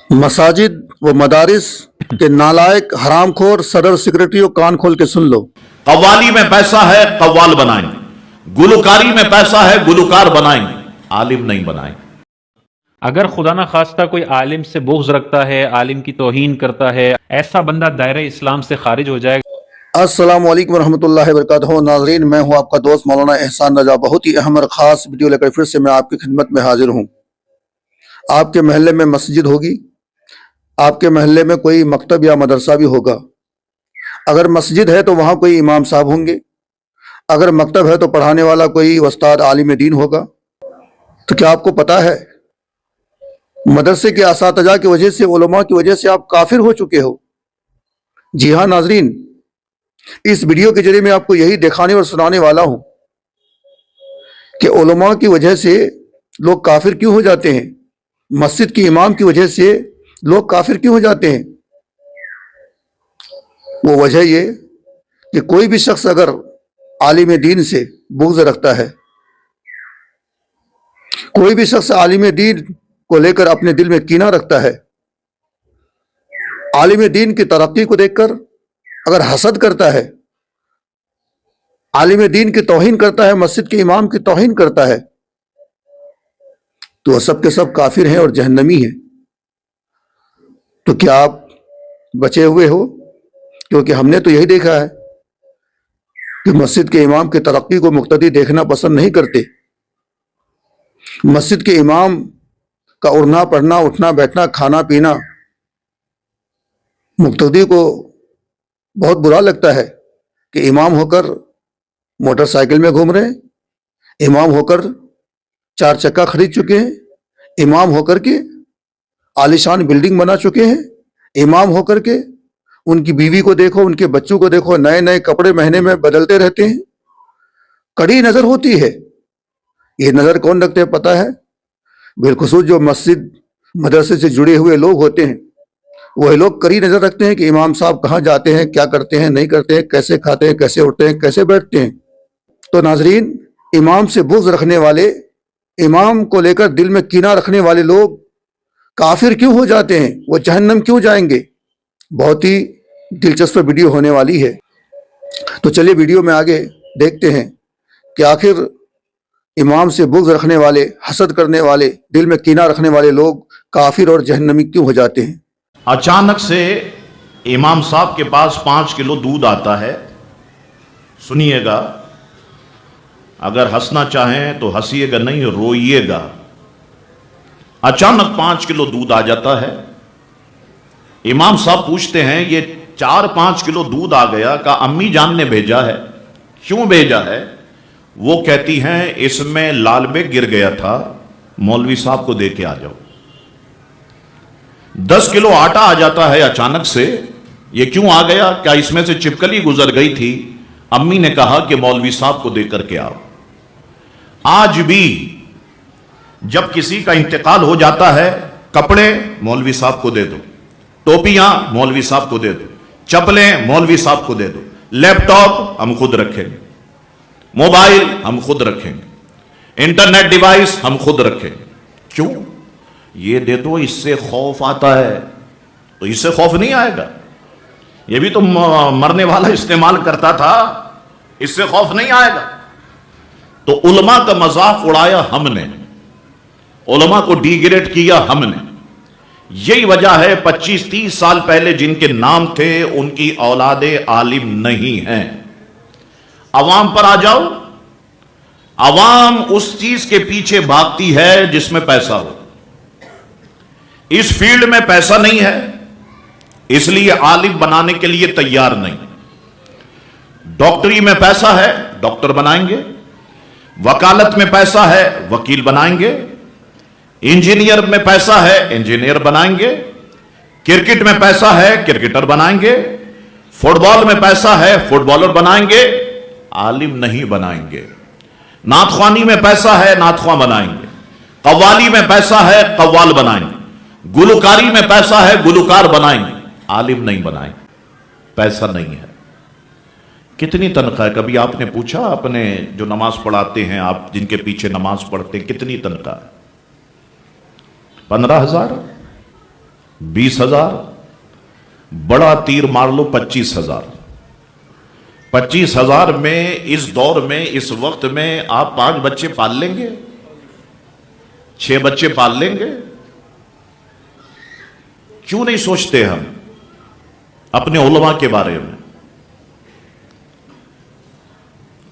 मसाजिद व मदारिस के नालायक हरामखोर सदर सेक्रेटरी कान खोल के सुन लो। कव्वाली में पैसा है, कव्वाल बनाएंगे। गुलकारी में पैसा है, गुलकार बनाएंगे, आलिम नहीं बनाएंगे। अगर खुदा न खास्ता कोई आलिम से बुग़्ज़ रखता है, आलिम की तौहीन करता है, ऐसा बंदा दायरे इस्लाम से खारिज हो जाएगा। अस्सलामु अलैकुम रहमतुल्लाहि व बरकातहू। नाज़रीन, मैं हूँ आपका दोस्त मौलाना एहसान रजा। बहुत ही अहम और ख़ास वीडियो लेकर फिर से मैं आपकी खिदमत में हाजिर हूँ। आपके महल्ले में मस्जिद होगी, आपके महल्ले में कोई मकतब या मदरसा भी होगा। अगर मस्जिद है तो वहाँ कोई इमाम साहब होंगे, अगर मकतब है तो पढ़ाने वाला कोई उस्ताद आलिम दीन होगा। तो क्या आपको पता है, मदरसे के असातिज़ा की वजह से, उलमा की वजह से आप काफिर हो चुके हो। जी हाँ नाजरीन, इस वीडियो के जरिए मैं आपको यही दिखाने और सुनाने वाला हूँ कि उलमा की वजह से लोग काफिर क्यों हो जाते हैं, मस्जिद के इमाम की वजह से लोग काफिर क्यों हो जाते हैं। वो वजह ये कि कोई भी शख्स अगर आलिम दीन से बुग़्ज़ रखता है, कोई भी शख्स आलिम दीन को लेकर अपने दिल में कीना रखता है, आलिम दीन की तरक्की को देखकर अगर हसद करता है, आलिम दीन की तौहीन करता है, मस्जिद के इमाम की तौहीन करता है, तो वह सब के सब काफिर हैं और जहन्नमी हैं। तो क्या आप बचे हुए हो? क्योंकि हमने तो यही देखा है कि मस्जिद के इमाम की तरक्की को मुक्तदी देखना पसंद नहीं करते। मस्जिद के इमाम का उड़ना पड़ना, उठना बैठना, खाना पीना मुक्तदी को बहुत बुरा लगता है कि इमाम होकर मोटरसाइकिल में घूम रहे हैं, इमाम होकर 4 चक्का खरीद चुके हैं, इमाम होकर के आलीशान बिल्डिंग बना चुके हैं, इमाम होकर के उनकी बीवी को देखो, उनके बच्चों को देखो, नए नए कपड़े महीने में बदलते रहते हैं। कड़ी नजर होती है। ये नजर कौन रखते हैं पता है? बिलखुसूस जो मस्जिद मदरसे से जुड़े हुए लोग होते हैं, वही लोग कड़ी नजर रखते हैं कि इमाम साहब कहाँ जाते हैं, क्या करते हैं, नहीं करते हैं, कैसे खाते हैं, कैसे उठते हैं, कैसे बैठते हैं। तो नाजरीन, इमाम से बुग़्ज़ रखने वाले, इमाम को लेकर दिल में कीना रखने वाले लोग काफिर क्यों हो जाते हैं, वो जहन्नम क्यों जाएंगे? बहुत ही दिलचस्प वीडियो होने वाली है। तो चलिए वीडियो में आगे देखते हैं कि आखिर इमाम से बुग़्ज़ रखने वाले, हसद करने वाले, दिल में कीना रखने वाले लोग काफिर और जहन्नमी क्यों हो जाते हैं। अचानक से इमाम साहब के पास 5 किलो दूध आता है। सुनिएगा, अगर हंसना चाहें तो हंसिएगा नहीं, रोइएगा। अचानक 5 किलो दूध आ जाता है। इमाम साहब पूछते हैं, ये 4-5 किलो दूध आ गया, का अम्मी जान ने भेजा है? क्यों भेजा है? वो कहती हैं, इसमें लाल बेग गिर गया था, मौलवी साहब को दे के आ जाओ। 10 किलो आटा आ जाता है अचानक से। ये क्यों आ गया? क्या इसमें से चिपकली गुजर गई थी? अम्मी ने कहा कि मौलवी साहब को दे करके आओ। आज भी जब किसी का इंतकाल हो जाता है, कपड़े मौलवी साहब को दे दो, टोपियां मौलवी साहब को दे दो, चप्पलें मौलवी साहब को दे दो, लैपटॉप हम खुद रखेंगे, मोबाइल हम खुद रखेंगे, इंटरनेट डिवाइस हम खुद रखेंगे। क्यों? ये दे दो, इससे खौफ आता है। तो इससे खौफ नहीं आएगा? ये भी तो मरने वाला इस्तेमाल करता था, इससे खौफ नहीं आएगा। तो उलमा का मजाक उड़ाया हमने, उलमा को डिग्रेड किया हमने। यही वजह है 25-30 साल पहले जिनके नाम थे उनकी औलादे आलिम नहीं हैं। अवाम पर आ जाओ, अवाम उस चीज के पीछे भागती है जिसमें पैसा हो। इस फील्ड में पैसा नहीं है, इसलिए आलिम बनाने के लिए तैयार नहीं। डॉक्टरी में पैसा है, डॉक्टर बनाएंगे। वकालत में पैसा है, वकील बनाएंगे। इंजीनियर में पैसा है, इंजीनियर बनाएंगे। क्रिकेट में पैसा है, क्रिकेटर बनाएंगे। फुटबॉल में पैसा है, फुटबॉलर बनाएंगे, आलिम नहीं बनाएंगे। नातख्वानी में पैसा है, नातख्वां बनाएंगे। कव्वाली में पैसा है, कव्वाल बनाएंगे। गुलकारी में पैसा है, गुलकार बनाएंगे, आलिम नहीं बनाएंगे। पैसा नहीं है। कितनी तनख्वाह है? कभी आपने पूछा अपने जो नमाज पढ़ाते हैं, आप जिनके पीछे नमाज पढ़ते हैं, कितनी तनख्वाह? 15,000? 20,000, बड़ा तीर मार लो 25,000। 25,000 में इस दौर में, इस वक्त में आप 5 बच्चे पाल लेंगे, 6 बच्चे पाल लेंगे? क्यों नहीं सोचते हम अपने उलमा के बारे में?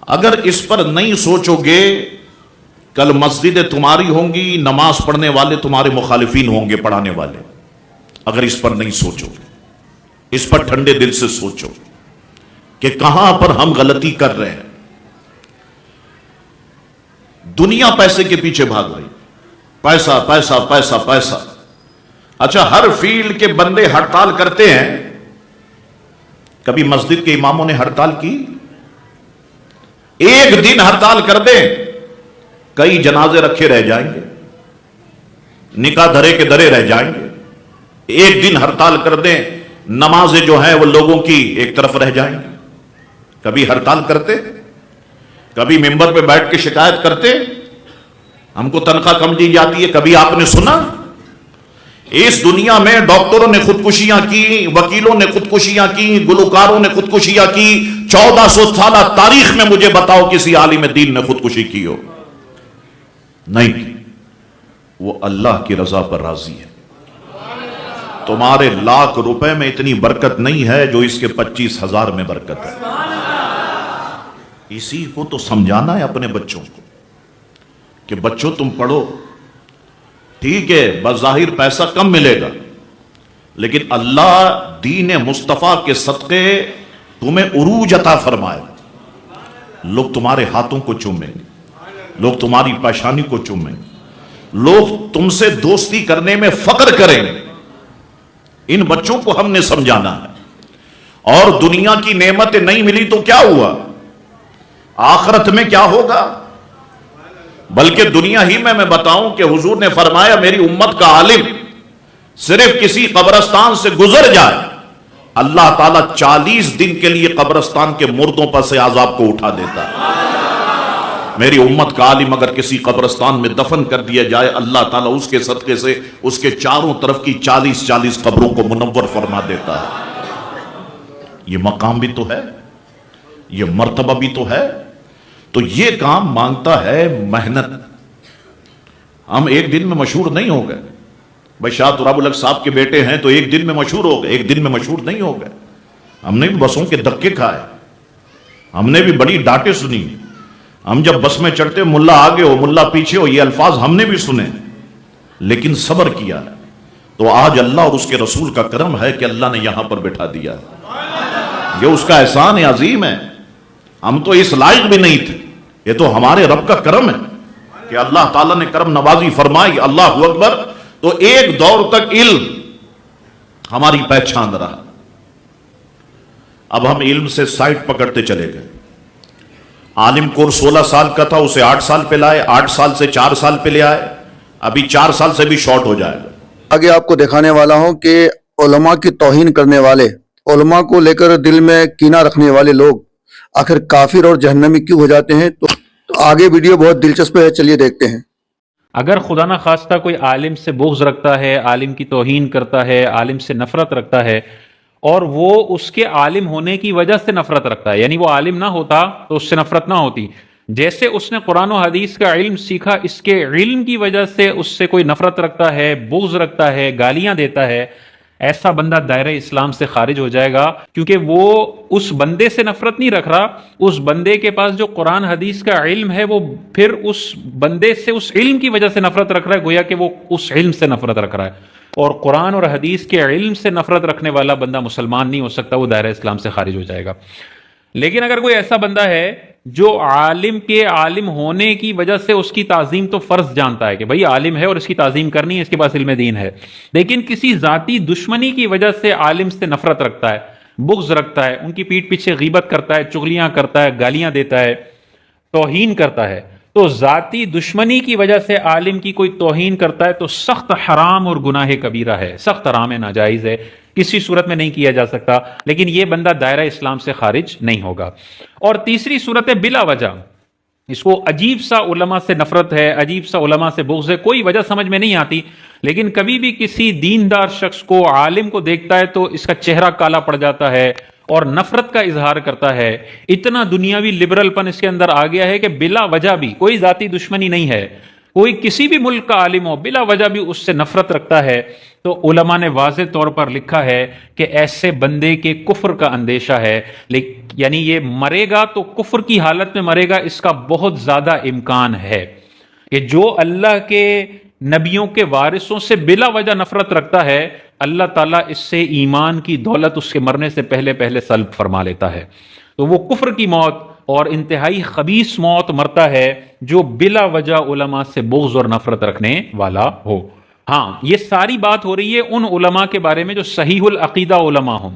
अगर इस पर नहीं सोचोगे, कल मस्जिदें तुम्हारी होंगी, नमाज पढ़ने वाले तुम्हारे मुखालिफिन होंगे, पढ़ाने वाले। अगर इस पर नहीं सोचोगे, इस पर ठंडे दिल से सोचो कि कहां पर हम गलती कर रहे हैं। दुनिया पैसे के पीछे भाग रही, पैसा पैसा पैसा पैसा। अच्छा, हर फील्ड के बंदे हड़ताल करते हैं, कभी मस्जिद के इमामों ने हड़ताल की? एक दिन हड़ताल कर दें, कई जनाजे रखे रह जाएंगे, निकाह धरे के धरे रह जाएंगे। एक दिन हड़ताल कर दें, नमाजें जो हैं वो लोगों की एक तरफ रह जाएंगी। कभी हड़ताल करते? कभी मिंबर पे बैठ के शिकायत करते हमको तनख्वाह कम दी जाती है? कभी आपने सुना? इस दुनिया में डॉक्टरों ने खुदकुशियां की, वकीलों ने खुदकुशियां की, गुलकारों ने खुदकुशियां की। 1400 साल तारीख में मुझे बताओ किसी आलिम दीन ने खुदकुशी की हो? नहीं की। वो अल्लाह की रजा पर राजी है। तुम्हारे लाख रुपए में इतनी बरकत नहीं है जो इसके 25,000 में बरकत है। इसी को तो समझाना है अपने बच्चों को कि बच्चों तुम पढ़ो, ठीक है बज़ाहिर पैसा कम मिलेगा, लेकिन अल्लाह दीन मुस्तफा के सदक़े तुम्हें उरूज अता फरमाएगा। लोग तुम्हारे हाथों को चूमेंगे, लोग तुम्हारी पेशानी को चूमेंगे, लोग तुमसे दोस्ती करने में फख्र करेंगे। इन बच्चों को हमने समझाना है। और दुनिया की नेमतें नहीं मिली तो क्या हुआ? आखिरत में क्या होगा? बल्कि दुनिया ही में मैं बताऊं कि हुजूर ने फरमाया, मेरी उम्मत का आलिम सिर्फ किसी कब्रिस्तान से गुजर जाए, अल्लाह ताला 40 दिन के लिए कब्रिस्तान के मुर्दों पर से अज़ाब को उठा देता है। मेरी उम्मत का आलिम अगर किसी कब्रिस्तान में दफन कर दिया जाए, अल्लाह ताला उसके सदके से उसके चारों तरफ की 40-40 कब्रों को मुनव्वर फरमा देता है। ये मकाम भी तो है, ये मर्तबा भी तो है। तो ये काम मांगता है मेहनत। हम एक दिन में मशहूर नहीं हो गए। भाई शाह तुराबुल हक साहब के बेटे हैं तो एक दिन में मशहूर हो गए, एक दिन में मशहूर नहीं हो गए। हमने भी बसों के धक्के खाए, हमने भी बड़ी डांटें सुनी। हम जब बस में चढ़ते, मुल्ला आगे हो मुल्ला पीछे हो, ये अल्फाज हमने भी सुने, लेकिन सब्र किया है। तो आज अल्लाह और उसके रसूल का करम है कि अल्लाह ने यहां पर बिठा दिया है। ये उसका एहसान है, अजीम है। हम तो इस लायक भी नहीं थे, ये तो हमारे रब का करम है कि अल्लाह ताला ने करम नवाजी फरमाई। अल्लाह अकबर। तो एक दौर तक इल्म हमारी पहचान रहा। अब हम इल्म से साइड पकड़ते चले गए। आलिम कोर्स 16 साल का था, उसे 8 साल पे लाए, 8 साल से 4 साल पे ले आए, अभी 4 साल से भी शॉर्ट हो जाएगा। आगे आपको दिखाने वाला हूं कि उलमा की तौहीन करने वाले, उलमा को लेकर दिल में कीना रखने वाले लोग आखिर काफिर और जहन्नमी क्यों हो जाते हैं। तो आगे वीडियो बहुत दिलचस्प है, चलिए देखते हैं। अगर खुदा न खास्ता कोई आलिम से बुग़्ज़ रखता है, आलिम की तौहीन करता है, आलिम से नफरत रखता है, और वो उसके आलिम होने की वजह से नफरत रखता है, यानी वो आलिम ना होता तो उससे नफरत ना होती, जैसे उसने कुरान और हदीस का इल्म सीखा, इसके इल्म की वजह से उससे कोई नफरत रखता है, बुग़्ज़ रखता है, गालियां देता है, ऐसा बंदा दायरे इस्लाम से खारिज हो जाएगा। क्योंकि वो उस बंदे से नफरत नहीं रख रहा, उस बंदे के पास जो कुरान हदीस का इल्म है वो फिर उस बंदे से उस इल्म की वजह से नफरत रख रहा है, गोया कि वो उस इल्म से नफरत रख रहा है। और कुरान और हदीस के इल्म से नफरत रखने वाला बंदा मुसलमान नहीं हो सकता, वो दायरा इस्लाम से खारिज हो जाएगा। लेकिन अगर कोई ऐसा बंदा है जो आलिम के आलिम होने की वजह से उसकी ताजीम तो फर्ज जानता है कि भाई आलिम है और इसकी ताजीम करनी है, इसके पास इल्म दीन है, लेकिन किसी जाती दुश्मनी की वजह से आलिम से नफरत रखता है, बुग़्ज़ रखता है, उनकी पीठ पीछे गीबत करता है, चुगलियां करता है, गालियां देता है, तौहीन करता है, तो जाती दुश्मनी की वजह से आलिम की कोई तौहीन करता है तो सख्त हराम और गुनाह कबीरा है, सख्त हराम है, नाजायज़ है, किसी सूरत में नहीं किया जा सकता। लेकिन यह बंदा दायरा इस्लाम से खारिज नहीं होगा। और तीसरी सूरत है बिला वजह, इसको अजीब सा उलमा से नफरत है, अजीब सा उलमा से बुग़्ज़ है, कोई वजह समझ में नहीं आती, لیکن کبھی بھی کسی دیندار شخص کو، عالم کو دیکھتا ہے تو اس کا چہرہ کالا پڑ جاتا ہے اور نفرت کا اظہار کرتا ہے. اتنا دنیاوی لبرل پن اس کے اندر آ گیا ہے کہ بلا وجہ بھی، کوئی ذاتی دشمنی نہیں ہے، کوئی کسی بھی ملک کا عالم ہو بلا وجہ بھی اس سے نفرت رکھتا ہے. تو علماء نے واضح طور پر لکھا ہے کہ ایسے بندے کے کفر کا اندیشہ ہے، یعنی یہ مرے گا تو کفر کی حالت میں مرے گا، اس کا بہت زیادہ امکان ہے. کہ جو اللہ کے نبیوں کے وارثوں سے بلا وجہ نفرت رکھتا ہے، اللہ تعالیٰ اس سے ایمان کی دولت اس کے مرنے سے پہلے پہلے سلب فرما لیتا ہے. تو وہ کفر کی موت اور انتہائی خبیث موت مرتا ہے جو بلا وجہ علماء سے بغض اور نفرت رکھنے والا ہو. ہاں، یہ ساری بات ہو رہی ہے ان علماء کے بارے میں جو صحیح العقیدہ علماء ہوں.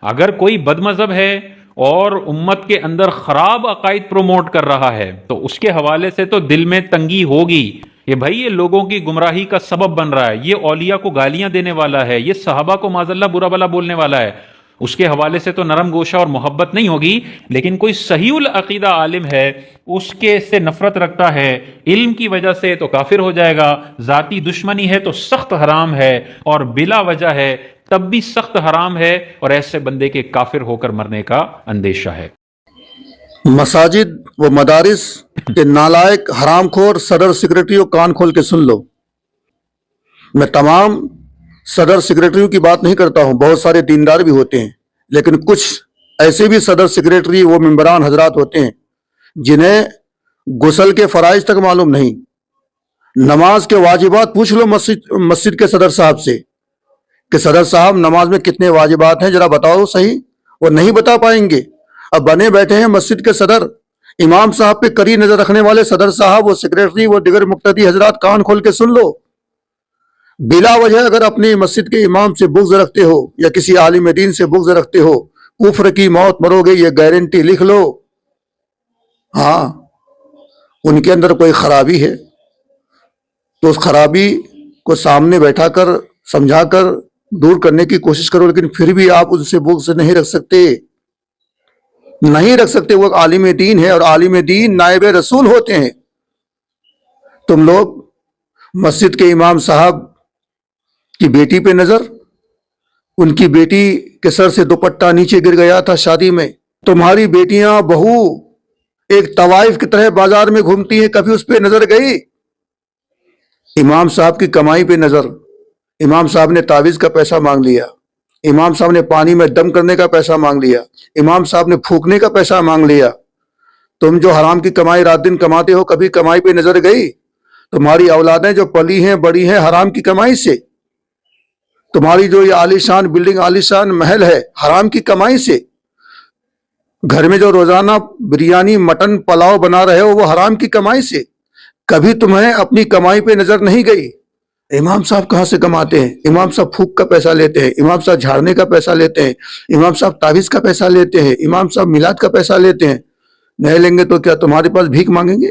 اگر کوئی بد مذہب ہے اور امت کے اندر خراب عقائد پروموٹ کر رہا ہے تو اس کے حوالے سے تو دل میں تنگی ہوگی. یہ بھائی یہ لوگوں کی گمراہی کا سبب بن رہا ہے، یہ اولیاء کو گالیاں دینے والا ہے، یہ صحابہ کو معاذ اللہ برا بلا بولنے والا ہے، اس کے حوالے سے تو نرم گوشہ اور محبت نہیں ہوگی. لیکن کوئی صحیح العقیدہ عالم ہے، اس کے سے نفرت رکھتا ہے، علم کی وجہ سے تو کافر ہو جائے گا، ذاتی دشمنی ہے تو سخت حرام ہے، اور بلا وجہ ہے تب بھی سخت حرام ہے، اور ایسے بندے کے کافر ہو کر مرنے کا اندیشہ ہے. مساجد و مدارس کے نالائق حرام خور صدر سیکرٹریوں کان کھول کے سن لو. میں تمام صدر سیکرٹریوں کی بات نہیں کرتا ہوں، بہت سارے دیندار بھی ہوتے ہیں، لیکن کچھ ایسے بھی صدر سیکرٹری وہ ممبران حضرات ہوتے ہیں جنہیں غسل کے فرائض تک معلوم نہیں. نماز کے واجبات پوچھ لو مسجد کے صدر صاحب سے کہ صدر صاحب نماز میں کتنے واجبات ہیں ذرا بتاؤ صحیح. وہ نہیں بتا پائیں گے. اب بنے بیٹھے ہیں مسجد کے صدر، امام صاحب پہ کڑی نظر رکھنے والے صدر صاحب، وہ سیکرٹری، وہ دیگر مقتدی حضرات، کان کھول کے سن لو. بلا وجہ اگر اپنی مسجد کے امام سے بغض رکھتے ہو یا کسی عالم دین سے بغض رکھتے ہو، کفر کی موت مرو گے، یہ گارنٹی لکھ لو. ہاں، ان کے اندر کوئی خرابی ہے تو اس خرابی کو سامنے بیٹھا کر سمجھا کر دور کرنے کی کوشش کرو، لیکن پھر بھی آپ ان سے بغض نہیں رکھ سکتے. وہ عالم دین ہے، اور عالم دین نائب رسول ہوتے ہیں. تم لوگ مسجد کے امام صاحب کی بیٹی پہ نظر، ان کی بیٹی کے سر سے دوپٹہ نیچے گر گیا تھا شادی میں. تمہاری بیٹیاں بہو ایک طوائف کی طرح بازار میں گھومتی ہیں، کبھی اس پہ نظر گئی؟ امام صاحب کی کمائی پہ نظر، امام صاحب نے تعویذ کا پیسہ مانگ لیا، امام صاحب نے پانی میں دم کرنے کا پیسہ مانگ لیا، امام صاحب نے پھونکنے کا پیسہ مانگ لیا. تم جو حرام کی کمائی رات دن کماتے ہو، کبھی کمائی پہ نظر گئی؟ تمہاری اولادیں جو پلی ہیں بڑی ہیں حرام کی کمائی سے. تمہاری جو یہ عالیشان بلڈنگ، عالیشان محل ہے، حرام کی کمائی سے. گھر میں جو روزانہ بریانی، مٹن، پلاؤ بنا رہے ہو، وہ حرام کی کمائی سے. کبھی تمہیں اپنی کمائی پہ نظر نہیں گئی؟ امام صاحب کہاں سے کماتے ہیں؟ امام صاحب پھونک کا پیسہ لیتے ہیں، امام صاحب جھاڑنے کا پیسہ لیتے ہیں، امام صاحب تعویذ کا پیسہ لیتے ہیں، امام صاحب میلاد کا پیسہ لیتے ہیں. نہیں لیں گے تو کیا تمہارے پاس بھیک مانگیں گے؟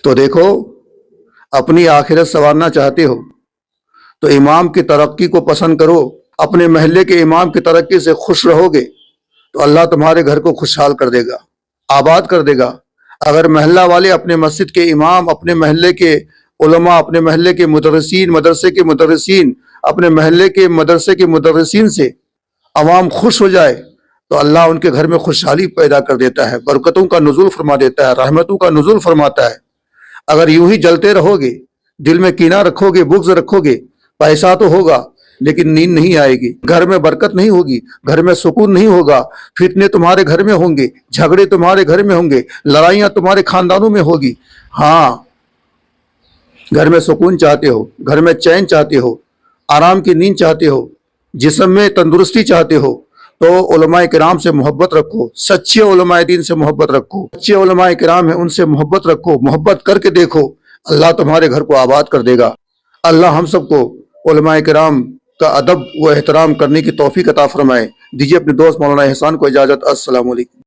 تو دیکھو، اپنی آخرت سنوارنا چاہتے ہو تو امام کی ترقی کو پسند کرو. اپنے محلے کے امام کی ترقی سے خوش رہو گے تو اللہ تمہارے گھر کو خوشحال کر دے گا، آباد کر دے گا. اگر محلہ والے اپنے مسجد کے امام، اپنے محلے کے علماء، اپنے محلے کے مدرسین، مدرسے کے مدرسین، اپنے محلے کے مدرسے کے مدرسین سے عوام خوش ہو جائے تو اللہ ان کے گھر میں خوشحالی پیدا کر دیتا ہے، برکتوں کا نزول فرما دیتا ہے، رحمتوں کا نزول فرماتا ہے. اگر یوں ہی جلتے رہو گے، دل میں کینہ رکھو گے، بغض رکھو گے، پیسہ تو ہوگا لیکن نیند نہیں آئے گی، گھر میں برکت نہیں ہوگی، گھر میں سکون نہیں ہوگا، فتنے تمہارے گھر میں ہوں گے، جھگڑے تمہارے گھر میں ہوں گے، لڑائیاں تمہارے خاندانوں میں ہوگی. ہاں، گھر میں سکون چاہتے ہو، گھر میں چین چاہتے ہو، آرام کی نیند چاہتے ہو، جسم میں تندرستی چاہتے ہو تو علماء کرام سے محبت رکھو، سچے علماء دین سے محبت رکھو. سچے علماء کرام ہیں، ان سے محبت رکھو، محبت کر کے دیکھو، اللہ تمہارے گھر کو آباد کر دے گا. اللہ ہم سب کو علماء کرام کا ادب و احترام کرنے کی توفیق عطا فرمائے. دیجیے اپنے دوست مولانا احسان کو اجازت. السلام علیکم.